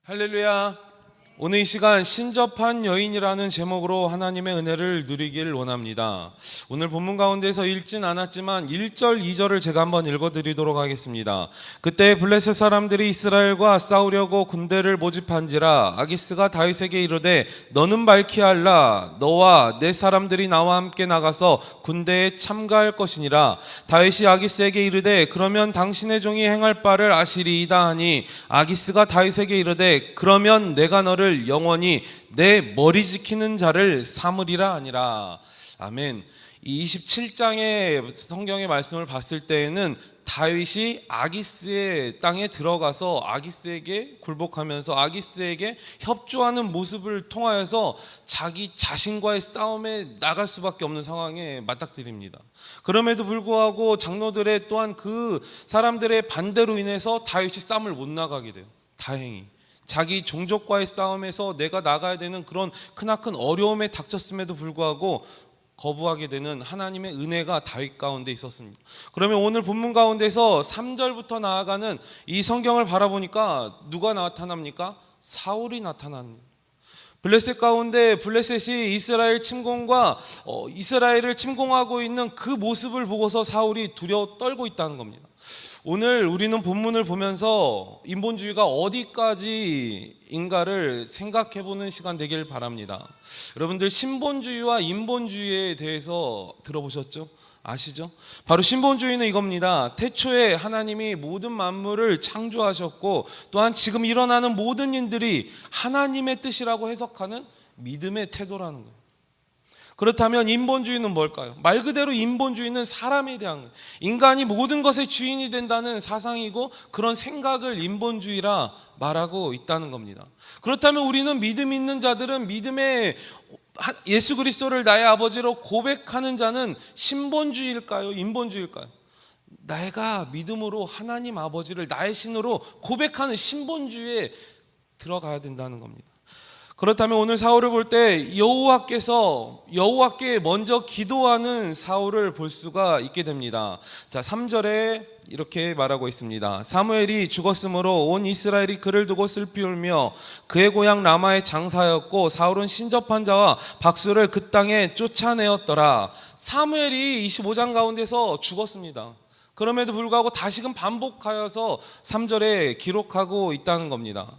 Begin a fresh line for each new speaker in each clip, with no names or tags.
할렐루야. 오늘 이 시간 신접한 여인이라는 제목으로 하나님의 은혜를 누리길 원합니다. 오늘 본문 가운데서 읽진 않았지만 1절 2절을 제가 한번 읽어드리도록 하겠습니다. 그때 블레셋 사람들이 이스라엘과 싸우려고 군대를 모집한지라 아기스가 다윗에게 이르되 너는 말키알라 너와 내 사람들이 나와 함께 나가서 군대에 참가할 것이니라. 다윗이 아기스에게 이르되 그러면 당신의 종이 행할 바를 아시리이다 하니 아기스가 다윗에게 이르되 그러면 내가 너를 영원히 내 머리 지키는 자를 삼으리라 하니라. 아멘. 이 27장의 성경의 말씀을 봤을 때에는 다윗이 아기스의 땅에 들어가서 아기스에게 굴복하면서 아기스에게 협조하는 모습을 통하여서 자기 자신과의 싸움에 나갈 수밖에 없는 상황에 맞닥뜨립니다. 그럼에도 불구하고 장로들의 또한 그 사람들의 반대로 인해서 다윗이 싸움을 못 나가게 돼요. 다행히 자기 종족과의 싸움에서 내가 나가야 되는 그런 크나큰 어려움에 닥쳤음에도 불구하고 거부하게 되는 하나님의 은혜가 다윗 가운데 있었습니다. 그러면 오늘 본문 가운데서 3절부터 나아가는 이 성경을 바라보니까 누가 나타납니까? 사울이 나타납니다. 블레셋 가운데 블레셋이 이스라엘 침공과 이스라엘을 침공하고 있는 그 모습을 보고서 사울이 두려워 떨고 있다는 겁니다. 오늘 우리는 본문을 보면서 인본주의가 어디까지인가를 생각해보는 시간 되길 바랍니다. 여러분들 신본주의와 인본주의에 대해서 들어보셨죠? 아시죠? 바로 신본주의는 이겁니다. 태초에 하나님이 모든 만물을 창조하셨고 또한 지금 일어나는 모든 일들이 하나님의 뜻이라고 해석하는 믿음의 태도라는 거예요. 그렇다면 인본주의는 뭘까요? 말 그대로 인본주의는 사람에 대한 거예요. 인간이 모든 것의 주인이 된다는 사상이고 그런 생각을 인본주의라 말하고 있다는 겁니다. 그렇다면 우리는 믿음 있는 자들은 믿음의 예수 그리스도를 나의 아버지로 고백하는 자는 신본주의일까요? 인본주의일까요? 내가 믿음으로 하나님 아버지를 나의 신으로 고백하는 신본주의에 들어가야 된다는 겁니다. 그렇다면 오늘 사울을 볼 때 여호와께 먼저 기도하는 사울을 볼 수가 있게 됩니다. 자, 3절에 이렇게 말하고 있습니다. 사무엘이 죽었으므로 온 이스라엘이 그를 두고 슬피 울며 그의 고향 라마에 장사하였고 사울은 신접한 자와 박수를 그 땅에 쫓아내었더라. 사무엘이 25장 가운데서 죽었습니다. 그럼에도 불구하고 다시금 반복하여서 3절에 기록하고 있다는 겁니다.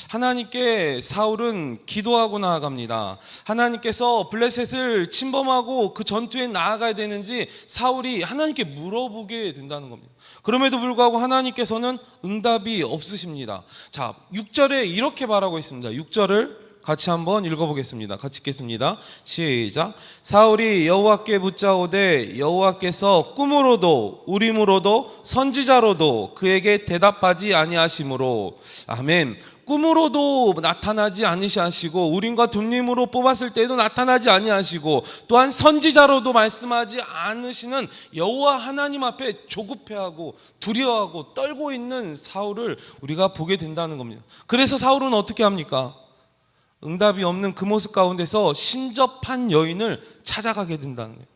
하나님께 사울은 기도하고 나아갑니다. 하나님께서 블레셋을 침범하고 그 전투에 나아가야 되는지 사울이 하나님께 물어보게 된다는 겁니다. 그럼에도 불구하고 하나님께서는 응답이 없으십니다. 자, 6절에 이렇게 말하고 있습니다. 6절을 같이 한번 읽어보겠습니다. 같이 읽겠습니다. 시작. 사울이 여호와께 묻자오되 여호와께서 꿈으로도 우림으로도 선지자로도 그에게 대답하지 아니하시므로. 아멘. 꿈으로도 나타나지 아니하시고 우림과 둠림으로 뽑았을 때도 나타나지 아니하시고 또한 선지자로도 말씀하지 않으시는 여호와 하나님 앞에 조급해하고 두려워하고 떨고 있는 사울을 우리가 보게 된다는 겁니다. 그래서 사울은 어떻게 합니까? 응답이 없는 그 모습 가운데서 신접한 여인을 찾아가게 된다는 거예요.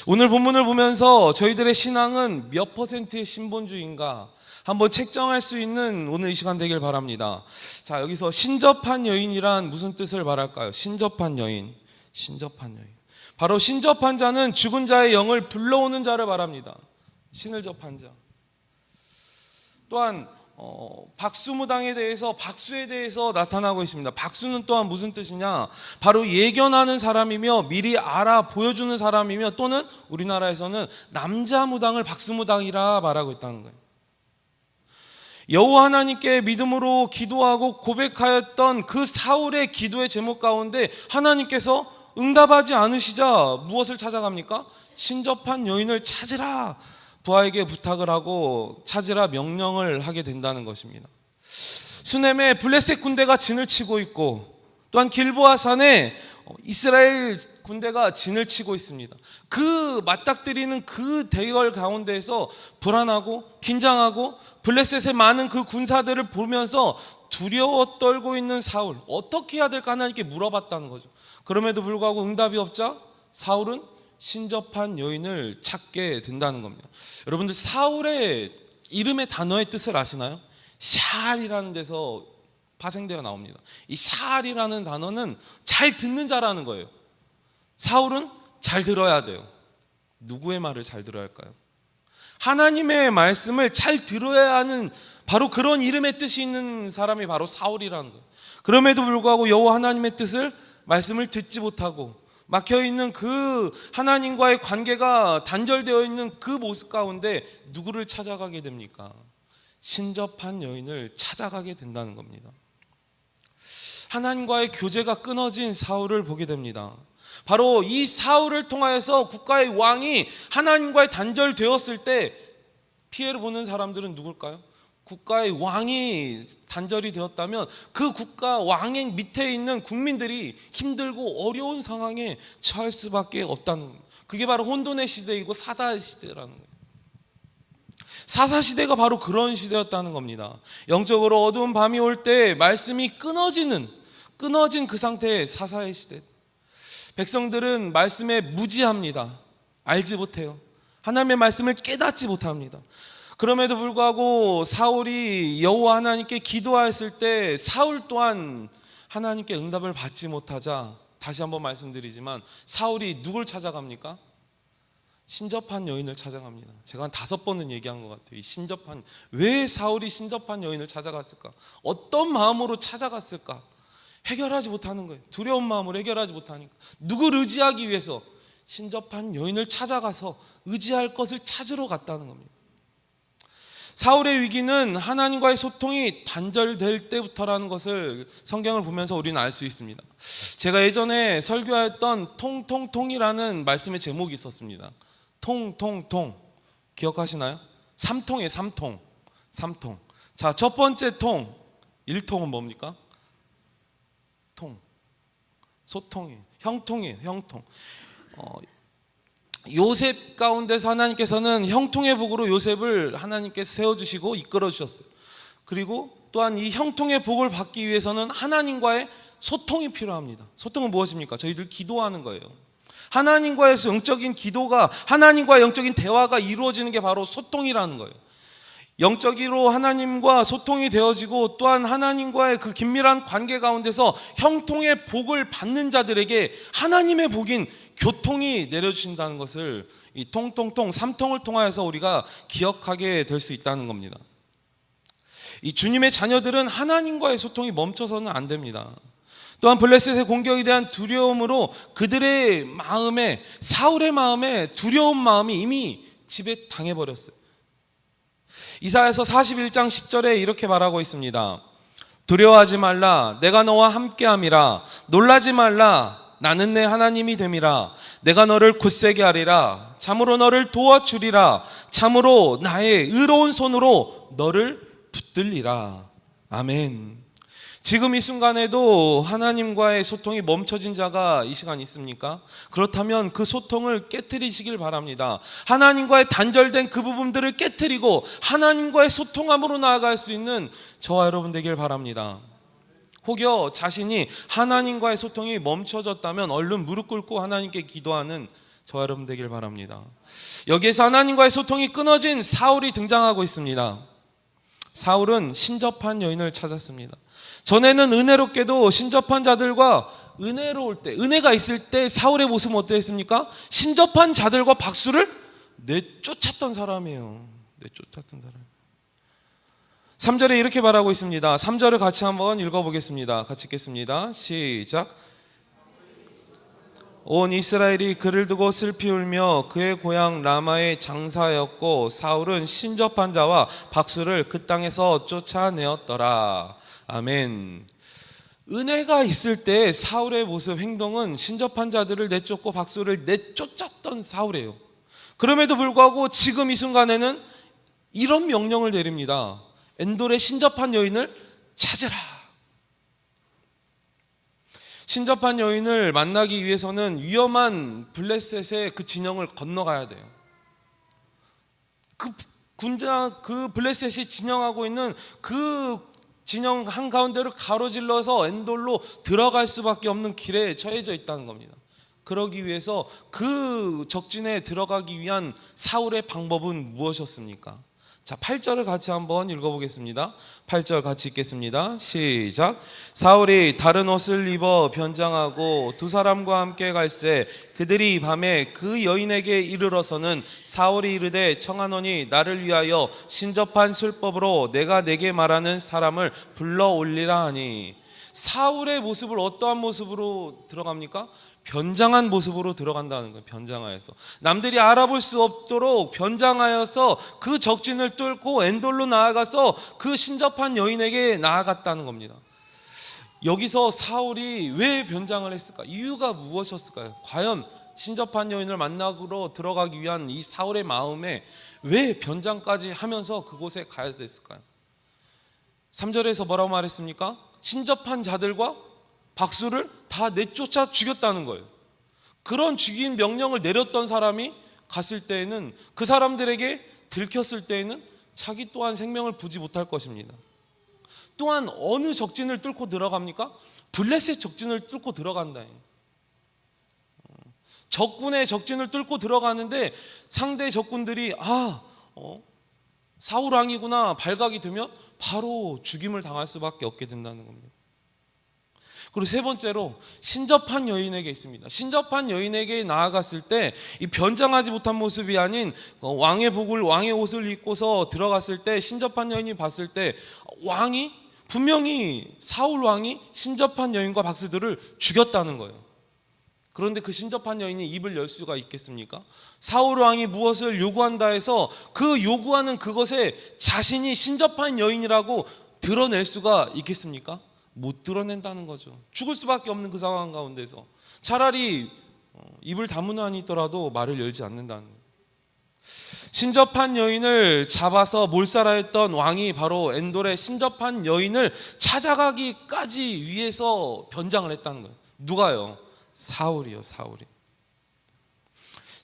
오늘 본문을 보면서 저희들의 신앙은 몇 퍼센트의 신본주의인가 한번 책정할 수 있는 오늘 이 시간 되길 바랍니다. 자, 여기서 신접한 여인이란 무슨 뜻을 말할까요? 신접한 여인. 바로 신접한 자는 죽은 자의 영을 불러오는 자를 말합니다. 신을 접한 자. 또한 박수무당에 대해서 박수에 대해서 나타나고 있습니다. 박수는 또한 무슨 뜻이냐? 바로 예견하는 사람이며 미리 알아 보여주는 사람이며 또는 우리나라에서는 남자 무당을 박수무당이라 말하고 있다는 거예요. 여호와 하나님께 믿음으로 기도하고 고백하였던 그 사울의 기도의 제목 가운데 하나님께서 응답하지 않으시자 무엇을 찾아갑니까? 신접한 여인을 찾으라 부하에게 부탁을 하고 찾으라 명령을 하게 된다는 것입니다. 수넴에 블레셋 군대가 진을 치고 있고 또한 길보아 산에 이스라엘 군대가 진을 치고 있습니다. 그 맞닥뜨리는 그 대결 가운데에서 불안하고 긴장하고 블레셋의 많은 그 군사들을 보면서 두려워 떨고 있는 사울, 어떻게 해야 될까 하나님께 물어봤다는 거죠. 그럼에도 불구하고 응답이 없자 사울은 신접한 여인을 찾게 된다는 겁니다. 여러분들 사울의 이름의 단어의 뜻을 아시나요? 샬이라는 데서 파생되어 나옵니다. 이 샬이라는 단어는 잘 듣는 자라는 거예요. 사울은 잘 들어야 돼요. 누구의 말을 잘 들어야 할까요? 하나님의 말씀을 잘 들어야 하는 바로 그런 이름의 뜻이 있는 사람이 바로 사울이라는 거예요. 그럼에도 불구하고 여호와 하나님의 뜻을 말씀을 듣지 못하고 막혀있는 그 하나님과의 관계가 단절되어 있는 그 모습 가운데 누구를 찾아가게 됩니까? 신접한 여인을 찾아가게 된다는 겁니다. 하나님과의 교제가 끊어진 사울을 보게 됩니다. 바로 이 사울을 통하여서 국가의 왕이 하나님과의 단절되었을 때 피해를 보는 사람들은 누굴까요? 국가의 왕이 단절이 되었다면 그 국가 왕의 밑에 있는 국민들이 힘들고 어려운 상황에 처할 수밖에 없다는 거예요. 그게 바로 혼돈의 시대이고 사사 시대라는 거예요. 사사 시대가 바로 그런 시대였다는 겁니다. 영적으로 어두운 밤이 올 때 말씀이 끊어진 그 상태의 사사의 시대. 백성들은 말씀에 무지합니다. 알지 못해요. 하나님의 말씀을 깨닫지 못합니다. 그럼에도 불구하고 사울이 여호와 하나님께 기도하였을 때 사울 또한 하나님께 응답을 받지 못하자 다시 한번 말씀드리지만 사울이 누굴 찾아갑니까? 신접한 여인을 찾아갑니다. 제가 한 5번은 얘기한 것 같아요. 왜 사울이 신접한 여인을 찾아갔을까? 어떤 마음으로 찾아갔을까? 해결하지 못하는 거예요. 두려운 마음으로 해결하지 못하니까. 누굴 의지하기 위해서? 신접한 여인을 찾아가서 의지할 것을 찾으러 갔다는 겁니다. 사울의 위기는 하나님과의 소통이 단절될 때부터라는 것을 성경을 보면서 우리는 알 수 있습니다. 제가 예전에 설교했던 통통통이라는 말씀의 제목이 있었습니다. 통통통 기억하시나요? 3통이에요. 3통. 자, 첫 번째 통 1통은 뭡니까? 소통이에요. 형통이에요. 형통. 요셉 가운데서 하나님께서는 형통의 복으로 요셉을 하나님께서 세워주시고 이끌어주셨어요. 그리고 또한 이 형통의 복을 받기 위해서는 하나님과의 소통이 필요합니다. 소통은 무엇입니까? 저희들 기도하는 거예요. 하나님과의 영적인 기도가, 하나님과의 영적인 대화가 이루어지는 게 바로 소통이라는 거예요. 영적으로 하나님과 소통이 되어지고 또한 하나님과의 그 긴밀한 관계 가운데서 형통의 복을 받는 자들에게 하나님의 복인 교통이 내려주신다는 것을 이 통통통 3통을 통하여서 우리가 기억하게 될 수 있다는 겁니다. 이 주님의 자녀들은 하나님과의 소통이 멈춰서는 안 됩니다. 또한 블레셋의 공격에 대한 두려움으로 그들의 마음에, 사울의 마음에 두려운 마음이 이미 지배당해버렸어요. 이사야서 41장 10절에 이렇게 말하고 있습니다. 두려워하지 말라, 내가 너와 함께함이라. 놀라지 말라, 나는 내 하나님이 됨이라. 내가 너를 굳세게 하리라. 참으로 너를 도와주리라. 참으로 나의 의로운 손으로 너를 붙들리라. 아멘. 지금 이 순간에도 하나님과의 소통이 멈춰진 자가 이 시간 있습니까? 그렇다면 그 소통을 깨트리시길 바랍니다. 하나님과의 단절된 그 부분들을 깨트리고 하나님과의 소통함으로 나아갈 수 있는 저와 여러분 되길 바랍니다. 혹여 자신이 하나님과의 소통이 멈춰졌다면 얼른 무릎 꿇고 하나님께 기도하는 저와 여러분 되길 바랍니다. 여기에서 하나님과의 소통이 끊어진 사울이 등장하고 있습니다. 사울은 신접한 여인을 찾았습니다. 전에는 은혜롭게도 신접한 자들과 은혜로울 때, 은혜가 있을 때 사울의 모습은 어땠습니까? 신접한 자들과 박수를 내쫓았던 사람이에요. 내쫓았던 사람. 3절에 이렇게 말하고 있습니다. 3절을 같이 한번 읽어보겠습니다. 같이 읽겠습니다. 시작. 온 이스라엘이 그를 두고 슬피 울며 그의 고향 라마의 장사였고 사울은 신접한 자와 박수를 그 땅에서 쫓아내었더라. 아멘. 은혜가 있을 때 사울의 모습, 행동은 신접한 자들을 내쫓고 박수를 내쫓았던 사울이에요. 그럼에도 불구하고 지금 이 순간에는 이런 명령을 내립니다. 엔돌의 신접한 여인을 찾으라. 신접한 여인을 만나기 위해서는 위험한 블레셋의 그 진영을 건너가야 돼요. 그 블레셋이 진영하고 있는 그 진영 한가운데를 가로질러서 엔돌로 들어갈 수밖에 없는 길에 처해져 있다는 겁니다. 그러기 위해서 그 적진에 들어가기 위한 사울의 방법은 무엇이었습니까? 자, 8절을 같이 한번 읽어보겠습니다. 8절 같이 읽겠습니다. 시작. 사울이 다른 옷을 입어 변장하고 두 사람과 함께 갈새 그들이 밤에 그 여인에게 이르러서는 사울이 이르되 청하노니 나를 위하여 신접한 술법으로 내가 내게 말하는 사람을 불러 올리라 하니, 사울의 모습을 어떠한 모습으로 들어갑니까? 변장한 모습으로 들어간다는 거예요. 변장하여서 남들이 알아볼 수 없도록 변장하여서 그 적진을 뚫고 엔돌로 나아가서 그 신접한 여인에게 나아갔다는 겁니다. 여기서 사울이 왜 변장을 했을까? 이유가 무엇이었을까요? 과연 신접한 여인을 만나러 들어가기 위한 이 사울의 마음에 왜 변장까지 하면서 그곳에 가야 됐을까요? 3절에서 뭐라고 말했습니까? 신접한 자들과 박수를 다 내쫓아 죽였다는 거예요. 그런 죽인 명령을 내렸던 사람이 갔을 때에는, 그 사람들에게 들켰을 때에는 자기 또한 생명을 부지 못할 것입니다. 또한 어느 적진을 뚫고 들어갑니까? 블레셋 적진을 뚫고 들어간다. 적군의 적진을 뚫고 들어가는데 상대 적군들이 사울 왕이구나 발각이 되면 바로 죽임을 당할 수밖에 없게 된다는 겁니다. 그리고 세 번째로 신접한 여인에게 있습니다. 신접한 여인에게 나아갔을 때 이 변장하지 못한 모습이 아닌 왕의 복을, 왕의 옷을 입고서 들어갔을 때 신접한 여인이 봤을 때 왕이 분명히, 사울 왕이 신접한 여인과 박수들을 죽였다는 거예요. 그런데 그 신접한 여인이 입을 열 수가 있겠습니까? 사울 왕이 무엇을 요구한다 해서 그 요구하는 그것에 자신이 신접한 여인이라고 드러낼 수가 있겠습니까? 못 드러낸다는 거죠. 죽을 수밖에 없는 그 상황 가운데서 차라리 입을 다무는 한이 있더라도 말을 열지 않는다는 거예요. 신접한 여인을 잡아서 몰살하였던 왕이 바로 엔돌의 신접한 여인을 찾아가기까지 위해서 변장을 했다는 거예요. 누가요? 사울이요. 사울이.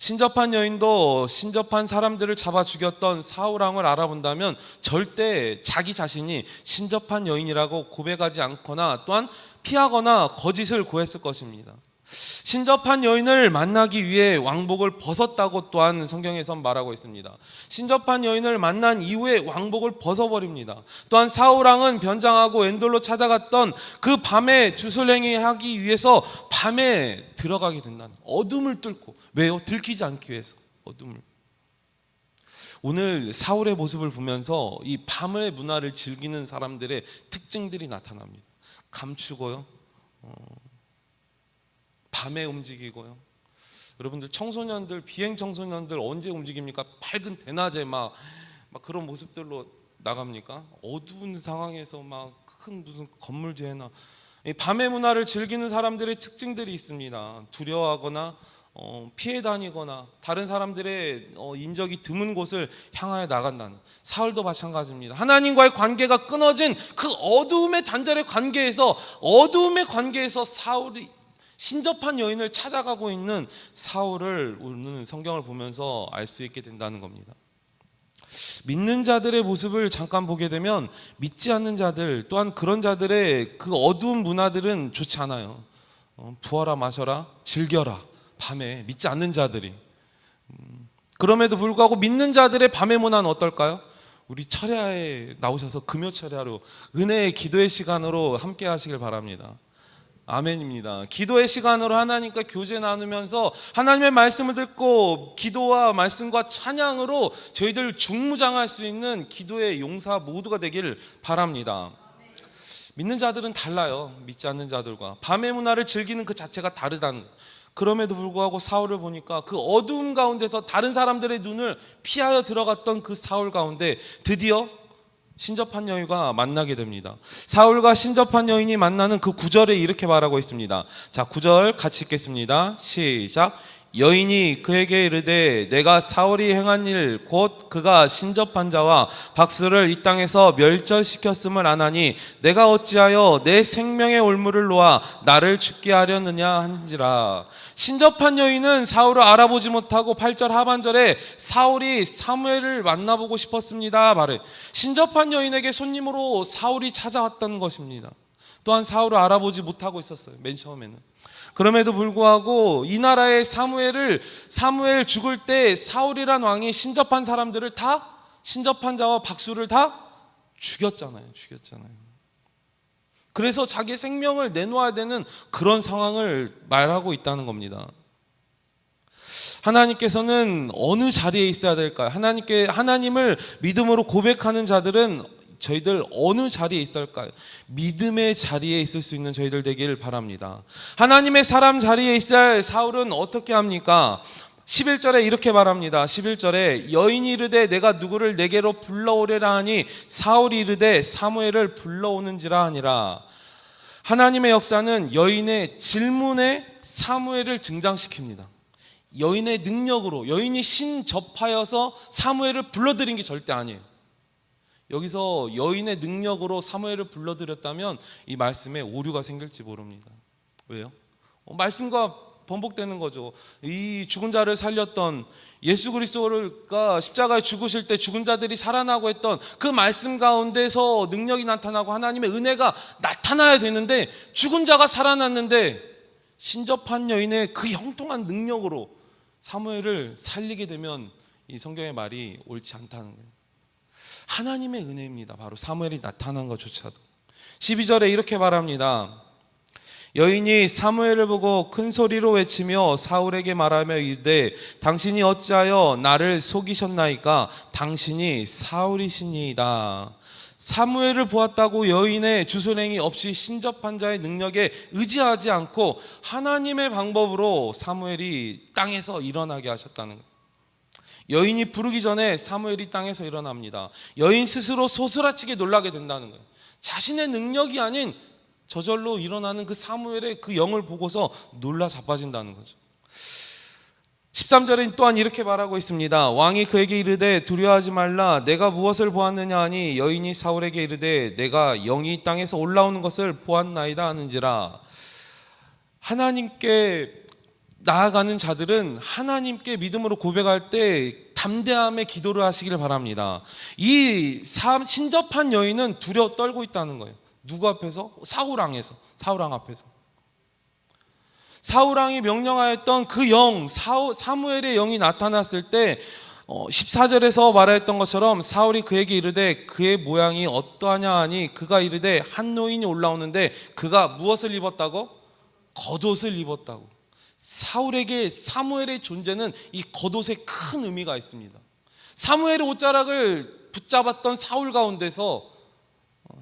신접한 여인도 신접한 사람들을 잡아 죽였던 사울 왕을 알아본다면 절대 자기 자신이 신접한 여인이라고 고백하지 않거나 또한 피하거나 거짓을 고했을 것입니다. 신접한 여인을 만나기 위해 왕복을 벗었다고 또한 성경에선 말하고 있습니다. 신접한 여인을 만난 이후에 왕복을 벗어버립니다. 또한 사울 왕은 변장하고 엔돌로 찾아갔던 그 밤에 주술행위 하기 위해서 밤에 들어가게 된다는, 어둠을 뚫고. 왜요? 들키지 않기 위해서 어둠을. 오늘 사울의 모습을 보면서 이 밤의 문화를 즐기는 사람들의 특징들이 나타납니다. 감추고요, 밤에 움직이고요. 여러분들 청소년들, 비행 청소년들 언제 움직입니까? 밝은 대낮에 막 그런 모습들로 나갑니까? 어두운 상황에서 막 큰 무슨 건물 뒤에나. 밤의 문화를 즐기는 사람들의 특징들이 있습니다. 두려워하거나 피해 다니거나 다른 사람들의 인적이 드문 곳을 향하여 나간다는. 사울도 마찬가지입니다. 하나님과의 관계가 끊어진 그 어두움의 단절의 관계에서 사울이 신접한 여인을 찾아가고 있는 사울을 오늘 성경을 보면서 알 수 있게 된다는 겁니다. 믿는 자들의 모습을 잠깐 보게 되면 믿지 않는 자들, 또한 그런 자들의 그 어두운 문화들은 좋지 않아요. 부어라 마셔라 즐겨라, 밤에 믿지 않는 자들이. 그럼에도 불구하고 믿는 자들의 밤의 문화는 어떨까요? 우리 철야에 나오셔서 금요 철야로 은혜의 기도의 시간으로 함께 하시길 바랍니다. 아멘입니다. 기도의 시간으로 하나님과 교제 나누면서 하나님의 말씀을 듣고 기도와 말씀과 찬양으로 저희들 중무장할 수 있는 기도의 용사 모두가 되기를 바랍니다. 믿는 자들은 달라요. 믿지 않는 자들과 밤의 문화를 즐기는 그 자체가 다르다는 거예요. 그럼에도 불구하고 사울을 보니까 그 어두움 가운데서 다른 사람들의 눈을 피하여 들어갔던 그 사울 가운데 드디어 신접한 여인과 만나게 됩니다. 사울과 신접한 여인이 만나는 그 9절에 이렇게 말하고 있습니다. 자, 9절 같이 읽겠습니다. 시작. 여인이 그에게 이르되 내가 사울이 행한 일 곧 그가 신접한 자와 박수를 이 땅에서 멸절시켰음을 아나니 내가 어찌하여 내 생명의 올무를 놓아 나를 죽게 하려느냐 하는지라. 신접한 여인은 사울을 알아보지 못하고 8절 하반절에 사울이 사무엘을 만나보고 싶었습니다 말해. 신접한 여인에게 손님으로 사울이 찾아왔다는 것입니다. 또한 사울을 알아보지 못하고 있었어요. 맨 처음에는. 그럼에도 불구하고 이 나라의 사무엘 죽을 때 사울이란 왕이 신접한 사람들을 다 신접한 자와 박수를 다 죽였잖아요. 그래서 자기 생명을 내놓아야 되는 그런 상황을 말하고 있다는 겁니다. 하나님께서는 어느 자리에 있어야 될까요? 하나님을 믿음으로 고백하는 자들은 저희들 어느 자리에 있을까요? 믿음의 자리에 있을 수 있는 저희들 되길 바랍니다. 하나님의 사람 자리에 있을 사울은 어떻게 합니까? 11절에 이렇게 말합니다. 11절에 여인이 이르되 내가 누구를 내게로 불러오려라 하니 사울이 이르되 사무엘을 불러오는지라 하니라. 하나님의 역사는 여인의 질문에 사무엘을 등장시킵니다. 여인의 능력으로, 여인이 신접하여서 사무엘을 불러들인 게 절대 아니에요. 여기서 여인의 능력으로 사무엘을 불러들였다면 이 말씀에 오류가 생길지 모릅니다. 왜요? 말씀과 번복되는 거죠. 이 죽은 자를 살렸던 예수 그리스도가 십자가에 죽으실 때 죽은 자들이 살아나고 했던 그 말씀 가운데서 능력이 나타나고 하나님의 은혜가 나타나야 되는데, 죽은 자가 살아났는데 신접한 여인의 그 형통한 능력으로 사무엘을 살리게 되면 이 성경의 말이 옳지 않다는 거예요. 하나님의 은혜입니다. 바로 사무엘이 나타난 것조차도. 12절에 이렇게 말합니다. 여인이 사무엘을 보고 큰 소리로 외치며 사울에게 말하며 이르되 당신이 어찌하여 나를 속이셨나이까? 당신이 사울이시니이다. 사무엘을 보았다고 여인의 주술행위 없이 신접한 자의 능력에 의지하지 않고 하나님의 방법으로 사무엘이 땅에서 일어나게 하셨다는 거예요. 여인이 부르기 전에 사무엘이 땅에서 일어납니다. 여인 스스로 소스라치게 놀라게 된다는 거예요. 자신의 능력이 아닌 저절로 일어나는 그 사무엘의 그 영을 보고서 놀라 자빠진다는 거죠. 13절에 또한 이렇게 말하고 있습니다. 왕이 그에게 이르되 두려워하지 말라. 내가 무엇을 보았느냐 하니 여인이 사울에게 이르되 내가 영이 땅에서 올라오는 것을 보았나이다 하는지라. 하나님께 나아가는 자들은 하나님께 믿음으로 고백할 때 담대함의 기도를 하시기를 바랍니다. 이 신접한 여인은 두려워 떨고 있다는 거예요. 누구 앞에서? 사울왕 앞에서. 사울왕이 명령하였던 그 영, 사무엘의 영이 나타났을 때 14절에서 말하였던 것처럼 사울이 그에게 이르되 그의 모양이 어떠하냐 하니 그가 이르되 한 노인이 올라오는데 그가 무엇을 입었다고? 겉옷을 입었다고. 사울에게 사무엘의 존재는 이 겉옷에 큰 의미가 있습니다. 사무엘의 옷자락을 붙잡았던 사울 가운데서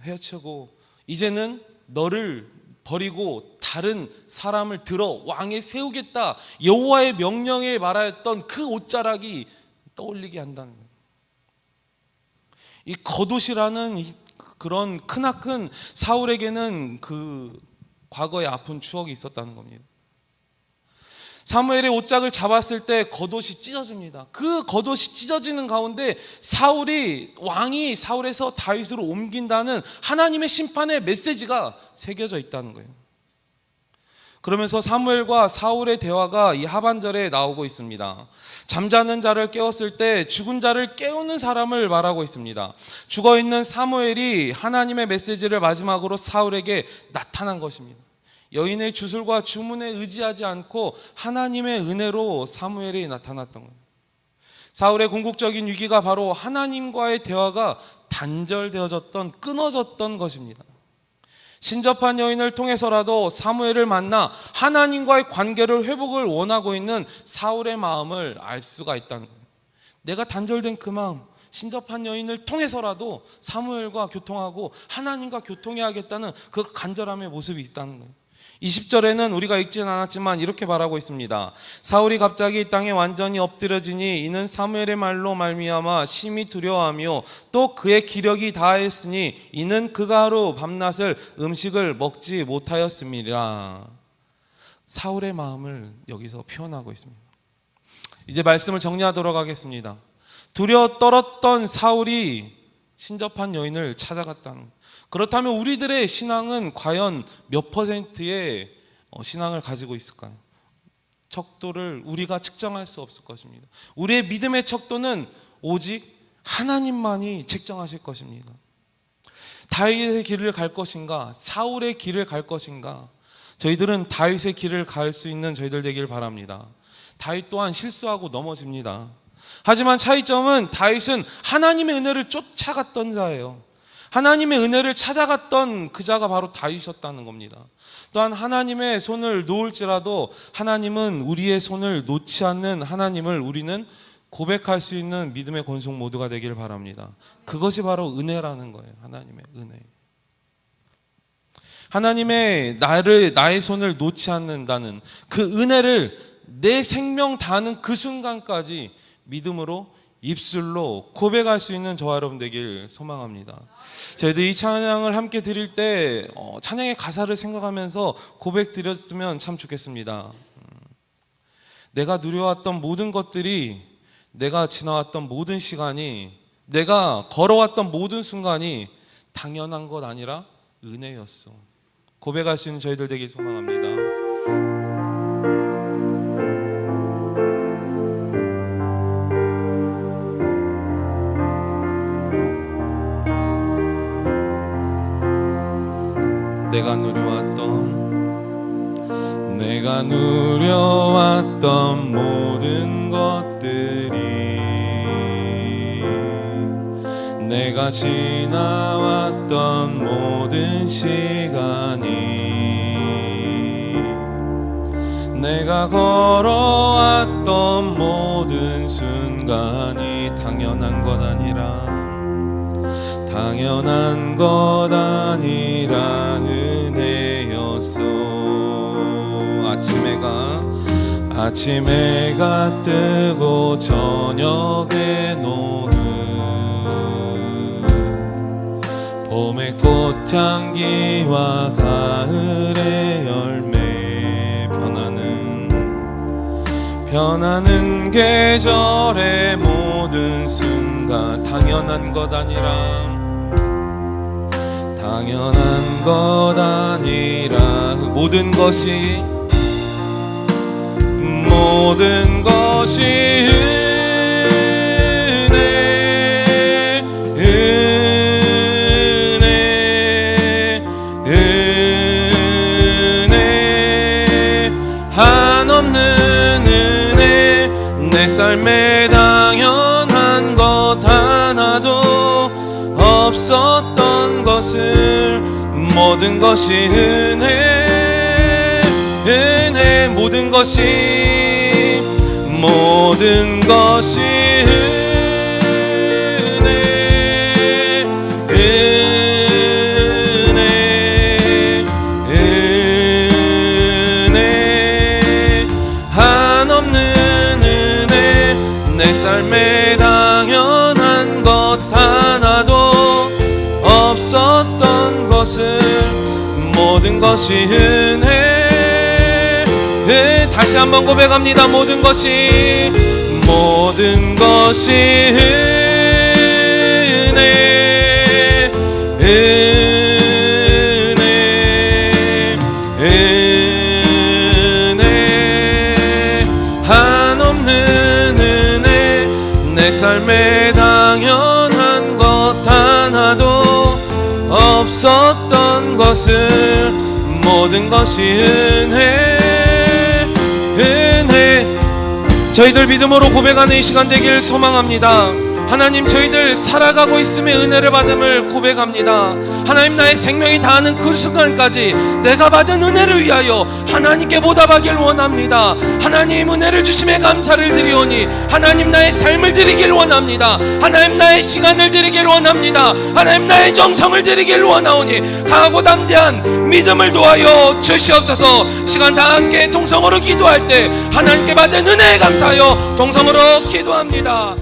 헤어치고 이제는 너를 버리고 다른 사람을 들어 왕에 세우겠다, 여호와의 명령에 말하였던 그 옷자락이 떠올리게 한다는 거예요. 이 겉옷이라는 그런 크나큰 사울에게는 그 과거의 아픈 추억이 있었다는 겁니다. 사무엘의 옷장을 잡았을 때 겉옷이 찢어집니다. 그 겉옷이 찢어지는 가운데 왕이 사울에서 다윗으로 옮긴다는 하나님의 심판의 메시지가 새겨져 있다는 거예요. 그러면서 사무엘과 사울의 대화가 이 하반절에 나오고 있습니다. 잠자는 자를 깨웠을 때 죽은 자를 깨우는 사람을 말하고 있습니다. 죽어있는 사무엘이 하나님의 메시지를 마지막으로 사울에게 나타난 것입니다. 여인의 주술과 주문에 의지하지 않고 하나님의 은혜로 사무엘이 나타났던 거예요. 사울의 궁극적인 위기가 바로 하나님과의 대화가 단절되어졌던, 끊어졌던 것입니다. 신접한 여인을 통해서라도 사무엘을 만나 하나님과의 관계를 회복을 원하고 있는 사울의 마음을 알 수가 있다는 거예요. 내가 단절된 그 마음, 신접한 여인을 통해서라도 사무엘과 교통하고 하나님과 교통해야겠다는 그 간절함의 모습이 있다는 거예요. 20절에는 우리가 읽지는 않았지만 이렇게 말하고 있습니다. 사울이 갑자기 땅에 완전히 엎드려지니 이는 사무엘의 말로 말미암아 심히 두려워하며 또 그의 기력이 다하였으니 이는 그가 하루 밤낮을 음식을 먹지 못하였음이라. 사울의 마음을 여기서 표현하고 있습니다. 이제 말씀을 정리하도록 하겠습니다. 두려워 떨었던 사울이 신접한 여인을 찾아갔다는 거예요. 그렇다면 우리들의 신앙은 과연 몇 퍼센트의 신앙을 가지고 있을까요? 척도를 우리가 측정할 수 없을 것입니다. 우리의 믿음의 척도는 오직 하나님만이 책정하실 것입니다. 다윗의 길을 갈 것인가, 사울의 길을 갈 것인가? 저희들은 다윗의 길을 갈 수 있는 저희들 되길 바랍니다. 다윗 또한 실수하고 넘어집니다. 하지만 차이점은 다윗은 하나님의 은혜를 쫓아갔던 자예요. 하나님의 은혜를 찾아갔던 그 자가 바로 다윗이었다는 겁니다. 또한 하나님의 손을 놓을지라도 하나님은 우리의 손을 놓지 않는 하나님을 우리는 고백할 수 있는 믿음의 권속 모두가 되길 바랍니다. 그것이 바로 은혜라는 거예요. 하나님의 은혜. 하나님의 나의 손을 놓지 않는다는 그 은혜를 내 생명 다하는 그 순간까지 믿음으로 입술로 고백할 수 있는 저와 여러분 되길 소망합니다. 저희들 이 찬양을 함께 드릴 때 찬양의 가사를 생각하면서 고백 드렸으면 참 좋겠습니다. 내가 누려왔던 모든 것들이, 내가 지나왔던 모든 시간이, 내가 걸어왔던 모든 순간이 당연한 것 아니라 은혜였어. 고백할 수 있는 저희들 되길 소망합니다. 내가 누려왔던 모든 것들이, 내가 지나왔던 모든 시간이, 내가 걸어왔던 모든 순간이 당연한 것 아니라 은혜였어. 아침 해가 뜨고 저녁에 노을, 봄의 꽃향기와 가을의 열매, 변하는 계절의 모든 순간 당연한 것 아니라 모든 것이 은혜, 한없는 은혜. 내 삶에 당연한 것 하나도 없었던 것을 모든 것이 은혜, 모든 것이 은혜, 한없는 은혜. 내 삶에 당연한 것 하나도 없었던 것을 모든 것이 은혜. 다시 한번 고백합니다. 모든 것이 은혜, 한없는 은혜. 내 삶에 당연한 것 하나도 없었던 것을 모든 것이 은혜. 저희들 믿음으로 고백하는 이 시간 되길 소망합니다. 하나님, 저희들 살아가고 있음에 은혜를 받음을 고백합니다. 하나님, 나의 생명이 다하는 그 순간까지 내가 받은 은혜를 위하여 하나님께 보답하길 원합니다. 하나님, 은혜를 주심에 감사를 드리오니 하나님, 나의 삶을 드리길 원합니다. 하나님, 나의 시간을 드리길 원합니다. 하나님, 나의 정성을 드리길 원하오니 강하고 담대한 믿음을 도하여 주시옵소서. 시간 다 함께 동성으로 기도할 때 하나님께 받은 은혜에 감사하여 동성으로 기도합니다.